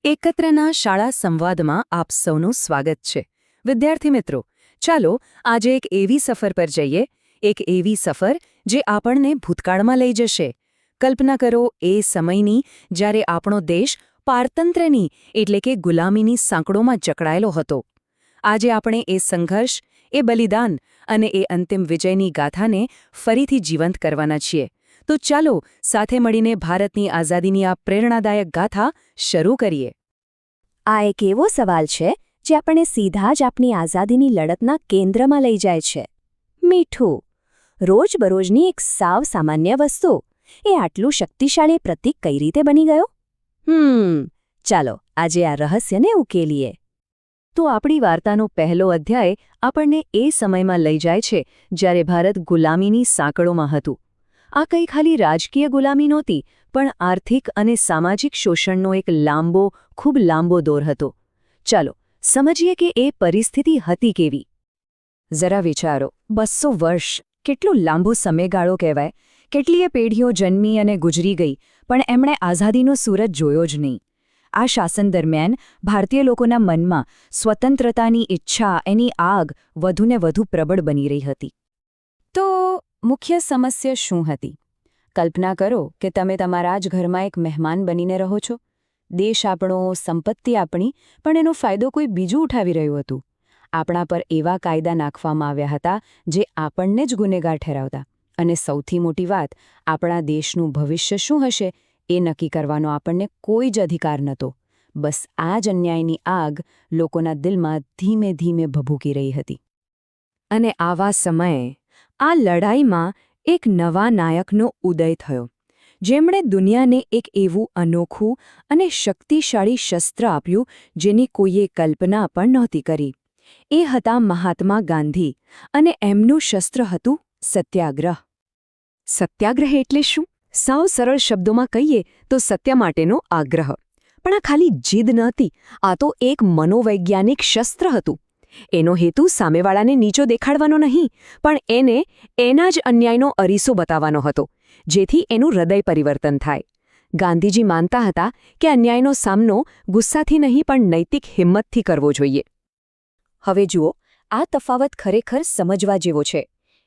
એકત્રના શાળા સંવાદમાં આપ સૌનું સ્વાગત છે. વિદ્યાર્થી મિત્રો, ચાલો આજે એક એવી સફર પર જઈએ, એક એવી સફર જે આપણને ભૂતકાળમાં લઈ જશે. કલ્પના કરો એ સમયની જ્યારે આપણો દેશ પારતંત્રની એટલે કે ગુલામીની સાંકળોમાં જકડાયેલો હતો. આજે આપણે એ સંઘર્ષ, એ બલિદાન અને એ અંતિમ વિજયની ગાથાને ફરીથી જીવંત કરવાના છીએ. તો ચાલો સાથે મળીને ભારતની આઝાદીની આ પ્રેરણાદાયક ગાથા શરૂ કરીએ. આ એક એવો સવાલ છે જે આપણને સીધા જ આપણી આઝાદીની લડતના કેન્દ્રમાં લઈ જાય છે. મીઠું, રોજબરોજની એક સાવ સામાન્ય વસ્તુ, એ આટલું શક્તિશાળી પ્રતીક કઈ રીતે બની ગયો? ચાલો આજે આ રહસ્યને ઉકેલીએ. તો આપણી વાર્તાનો પહેલો અધ્યાય આપણને એ સમયમાં લઈ જાય છે જ્યારે ભારત ગુલામીની સાંકળોમાં હતું. આ કંઈ ખાલી રાજકીય ગુલામી નહોતી, પણ આર્થિક અને સામાજિક શોષણનો એક ખૂબ લાંબો દોર હતો. ચાલો સમજીએ કે એ પરિસ્થિતિ હતી કેવી. જરા વિચારો, 200 વર્ષ કેટલો લાંબો સમયગાળો કહેવાય. કેટલીય પેઢીઓ જન્મી અને ગુજરી ગઈ, પણ એમણે આઝાદીનો સૂરજ જોયો જ નહીં. આ શાસન દરમિયાન ભારતીય લોકોના મનમાં સ્વતંત્રતાની ઈચ્છા, એની આગ વધુને વધુ પ્રબળ બની રહી હતી. તો મુખ્ય સમસ્યા શું હતી? કલ્પના કરો કે તમે તમારા જ ઘરમાં એક મહેમાન બનીને રહો છો. દેશ આપણો, સંપત્તિ આપણી, પણ એનો ફાયદો કોઈ બીજું ઉઠાવી રહ્યું હતું. આપણા પર એવા કાયદા નાખવામાં આવ્યા હતા જે આપણને જ ગુનેગાર ઠેરાવતા. અને સૌથી મોટી વાત, આપણા દેશનું ભવિષ્ય શું હશે એ નક્કી કરવાનો આપણને કોઈ જ અધિકાર નહોતો. બસ આ જ અન્યાયની આગ લોકોના દિલમાં ધીમે ધીમે ભભૂકી રહી હતી. અને આવા સમયે આ લડાઈમાં એક નવા નાયકનો ઉદય થયો, જેમણે દુનિયાને એક એવું અનોખું અને શક્તિશાળી શસ્ત્ર આપ્યું જેની કોઈએ કલ્પના પણ નહોતી કરી. એ હતા મહાત્મા ગાંધી, અને એમનું શસ્ત્ર હતું સત્યાગ્રહ. સત્યાગ્રહ એટલે શું? સાવ સરળ શબ્દોમાં કહીએ તો સત્ય માટેનો આગ્રહ. પણ આ ખાલી જીદ નહોતી, આ તો એક મનોવૈજ્ઞાનિક શસ્ત્ર હતું. એનો હેતુ સામેવાળાને નીચો દેખાડવાનો નહીં, પણ એને એના જ અન્યાયનો અરીસો બતાવવાનો હતો, જેથી એનું હૃદય પરિવર્તન થાય. ગાંધીજી માનતા હતા કે અન્યાયનો સામનો ગુસ્સાથી નહીં પણ નૈતિક હિંમતથી કરવો જોઈએ. હવે જુઓ, આ તફાવત ખરેખર સમજવા જેવો છે.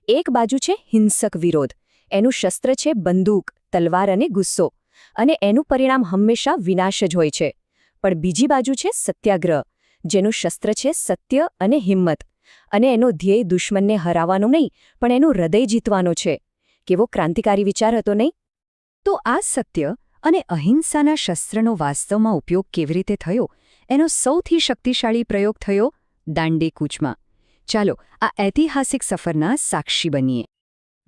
એક બાજુ છે હિંસક વિરોધ, એનું શસ્ત્ર છે બંદૂક, તલવાર અને ગુસ્સો, અને એનું પરિણામ હંમેશા વિનાશ જ હોય છે. પણ બીજી બાજુ છે સત્યાગ્રહ, જેનું શસ્ત્ર છે સત્ય અને હિંમત, અને એનો ધ્યેય દુશ્મનને હરાવવાનો નહીં પણ એનું હૃદય જીતવાનો છે. કેવો ક્રાંતિકારી વિચાર હતો નહીં? તો આ સત્ય અને અહિંસાના શસ્ત્રનો વાસ્તવમાં ઉપયોગ કેવી રીતે થયો? એનો સૌથી શક્તિશાળી પ્રયોગ થયો દાંડી કૂચમાં. ચાલો આ ઐતિહાસિક સફરના સાક્ષી બનીએ.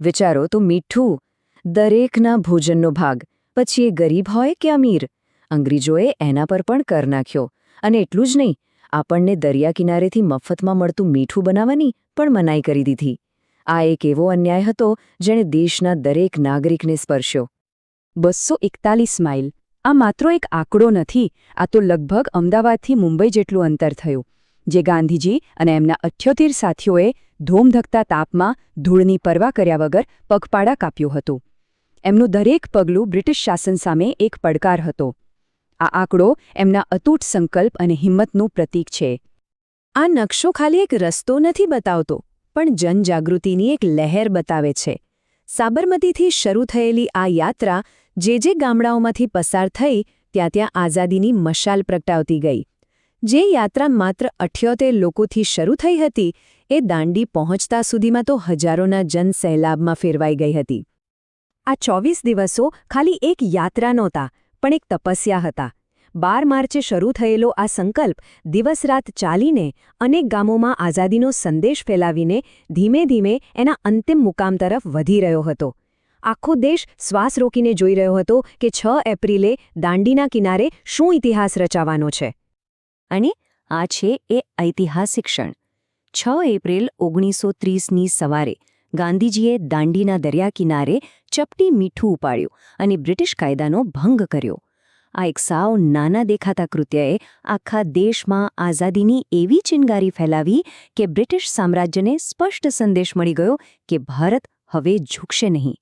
વિચારો તો, મીઠું દરેકના ભોજનનો ભાગ, પછી એ ગરીબ હોય કે અમીર. અંગ્રેજોએ એના પર પણ કર નાખ્યો. અને એટલું જ નહીં, આપણને દરિયા કિનારેથી મફતમાં મળતું મીઠું બનાવવાની પણ મનાઈ કરી દીધી. આ એક એવો અન્યાય હતો જેણે દેશના દરેક નાગરિકને સ્પર્શ્યો. 241 માઇલ, આ માત્ર એક આંકડો નથી, આ તો લગભગ અમદાવાદથી મુંબઈ જેટલું અંતર થયું, જે ગાંધીજી અને એમના 78 સાથીઓએ ધોમધકતા તાપમાં ધૂળની પરવા કર્યા વગર પગપાળા કાપ્યું હતું. એમનું દરેક પગલું બ્રિટિશ શાસન સામે એક પડકાર હતો. આ આંકડો એમના અતૂટ સંકલ્પ અને હિંમતનું પ્રતીક છે. આ નકશો ખાલી એક રસ્તો નથી બતાવતો, પણ જનજાગૃતિની એક લહેર બતાવે છે. સાબરમતીથી શરૂ થયેલી આ યાત્રા જે ગામડાઓમાંથી પસાર થઈ, ત્યાં આઝાદીની મશાલ પ્રગટાવતી ગઈ. જે યાત્રા માત્ર 78 લોકોથી શરૂ થઈ હતી, એ દાંડી પહોંચતા સુધીમાં તો હજારોના જનસહેલાબમાં ફેરવાઈ ગઈ હતી. આ 24 દિવસો ખાલી એક યાત્રા નહોતા, પણ એક તપસ્યા હતા. 12 માર્ચે શરૂ થયેલો આ સંકલ્પ દિવસ-રાત ચાલીને અનેક ગામોમાં આઝાદીનો સંદેશ ફેલાવીને ધીમે ધીમે એના અંતિમ મુકામ તરફ વધી રહ્યો હતો. આખો દેશ શ્વાસ રોકીને જોઈ રહ્યો હતો કે 6 એપ્રિલે દાંડીના કિનારે શું ઇતિહાસ રચાવાનો છે. અને આ છે એ ઐતિહાસિક ક્ષણ. 6 એપ્રિલ 1930ની સવારે ગાંધીજીએ દાંડીના દરિયા કિનારે ચપટી મીઠું ઉપાડ્યું અને બ્રિટિશ કાયદાનો ભંગ કર્યો. આ એક સાવ નાના દેખાતા કૃત્યએ આખા દેશમાં આઝાદીની એવી ચિનગારી ફેલાવી કે બ્રિટિશ સામ્રાજ્યને સ્પષ્ટ સંદેશ મળી ગયો કે ભારત હવે ઝૂકશે નહીં.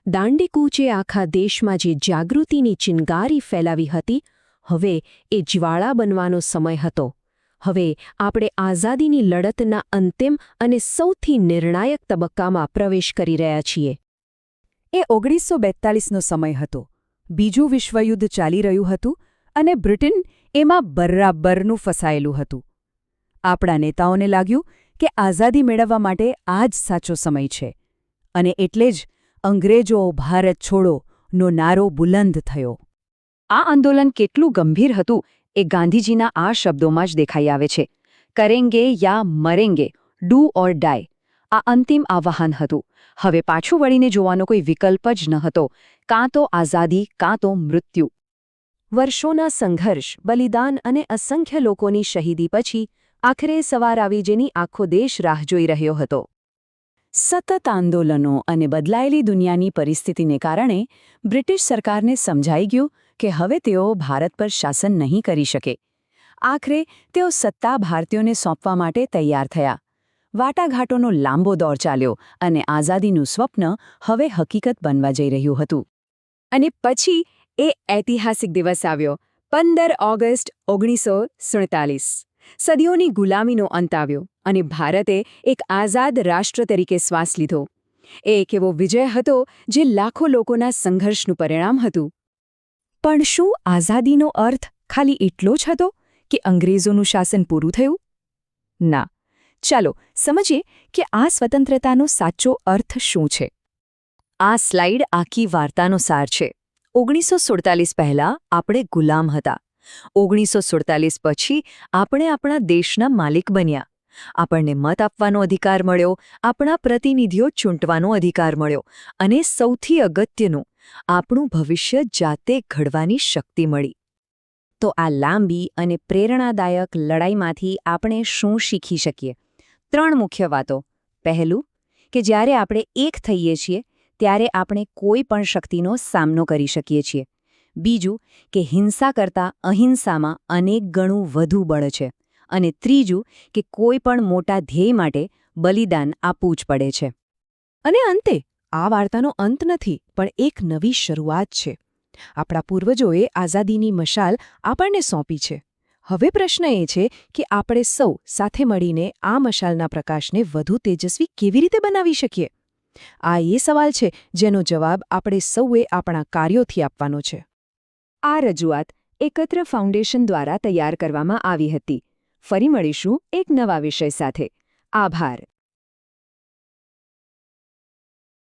દાંડી કૂચે આખા દેશમાં જે જાગૃતિની ચિનગારી ફેલાવી હતી, હવે એ જ્વાળા બનવાનો સમય હતો. હવે આપણે આઝાદીની લડતના અંતિમ અને સૌથી નિર્ણાયક તબક્કામાં પ્રવેશ કરી રહ્યા છીએ. એ 1942નો સમય હતો. બીજું વિશ્વયુદ્ધ ચાલી રહ્યું હતું અને બ્રિટન એમાં બરાબરનું ફસાયેલું હતું. આપણા નેતાઓને લાગ્યું કે આઝાદી મેળવવા માટે આ જ સાચો સમય છે. અને એટલે જ અંગ્રેજો ભારત છોડોનો નારો બુલંદ થયો. આ આંદોલન કેટલું ગંભીર હતું એ ગાંધીજીના આ શબ્દોમાં જ દેખાઈ આવે છે. કરેંગે યા મરેંગે, ડુ ઓર ડાય. આ અંતિમ આહ્વાન હતું. હવે પાછું વળીને જોવાનો કોઈ વિકલ્પ જ ન હતો. કાં તો આઝાદી, કાં તો મૃત્યુ. વર્ષોના સંઘર્ષ, બલિદાન અને અસંખ્ય લોકોની શહીદી પછી આખરે સવાર આવી જેની આખો દેશ રાહ જોઈ રહ્યો હતો. સતત આંદોલનો અને બદલાયેલી દુનિયાની પરિસ્થિતિને કારણે બ્રિટિશ સરકારને સમજાઈ ગયું કે હવે તેઓ ભારત પર શાસન નહીં કરી શકે. આખરે તેઓ સત્તા ભારતીયોને સોંપવા માટે તૈયાર થયા. વાટાઘાટોનો લાંબો દોર ચાલ્યો અને આઝાદીનું સ્વપ્ન હવે હકીકત બનવા જઈ રહ્યું હતું. અને પછી એ ઐતિહાસિક દિવસ આવ્યો, 15 ઓગસ્ટ 1947. સદીઓની ગુલામીનો અંત આવ્યો અને ભારતે એક આઝાદ રાષ્ટ્ર તરીકે શ્વાસ લીધો. એ એક એવો વિજય હતો જે લાખો લોકોના સંઘર્ષનું પરિણામ હતું. પણ શું આઝાદીનો અર્થ ખાલી એટલો જ હતો કે અંગ્રેજોનું શાસન પૂરું થયું? ના. ચાલો સમજીએ કે આ સ્વતંત્રતાનો સાચો અર્થ શું છે. આ સ્લાઇડ આખી વાર્તાનો સાર છે. 1947 પહેલાં આપણે ગુલામ હતા. 1947 પછી આપણે આપણા દેશના માલિક બન્યા. આપણને મત આપવાનો અધિકાર મળ્યો, આપણા પ્રતિનિધિઓ ચૂંટવાનો અધિકાર મળ્યો અને સૌથી અગત્યનું, આપણું ભવિષ્ય જાતે ઘડવાની શક્તિ મળી. તો આ લાંબી અને પ્રેરણાદાયક લડાઈમાંથી આપણે શું શીખી શકીએ? 3 મુખ્ય વાતો. પહેલું, કે જ્યારે આપણે એક થઈએ છીએ ત્યારે આપણે કોઈ પણ શક્તિનો સામનો કરી શકીએ છીએ. બીજું, કે હિંસા કરતાં અહિંસામાં અનેક ગણું વધુ બળ છે. અને ત્રીજું, કે કોઈ પણ મોટા ધ્યેય માટે બલિદાન આપવું જ પડે છે. અને અંતે, આ વાર્તાનો અંત નથી, પણ એક નવી શરૂઆત છે. આપણા પૂર્વજોએ આઝાદીની મશાલ આપણને સોંપી છે. હવે પ્રશ્ન એ છે કે આપણે સૌ સાથે મળીને આ મશાલના પ્રકાશને વધુ તેજસ્વી કેવી રીતે બનાવી શકીએ? આ એ સવાલ છે જેનો જવાબ આપણે સૌએ આપણા કાર્યોથી આપવાનો છે. આ રજૂઆત એકત્ર ફાઉન્ડેશન દ્વારા તૈયાર કરવામાં આવી હતી. ફરી મળીશું એક નવા વિષય સાથે. આભાર.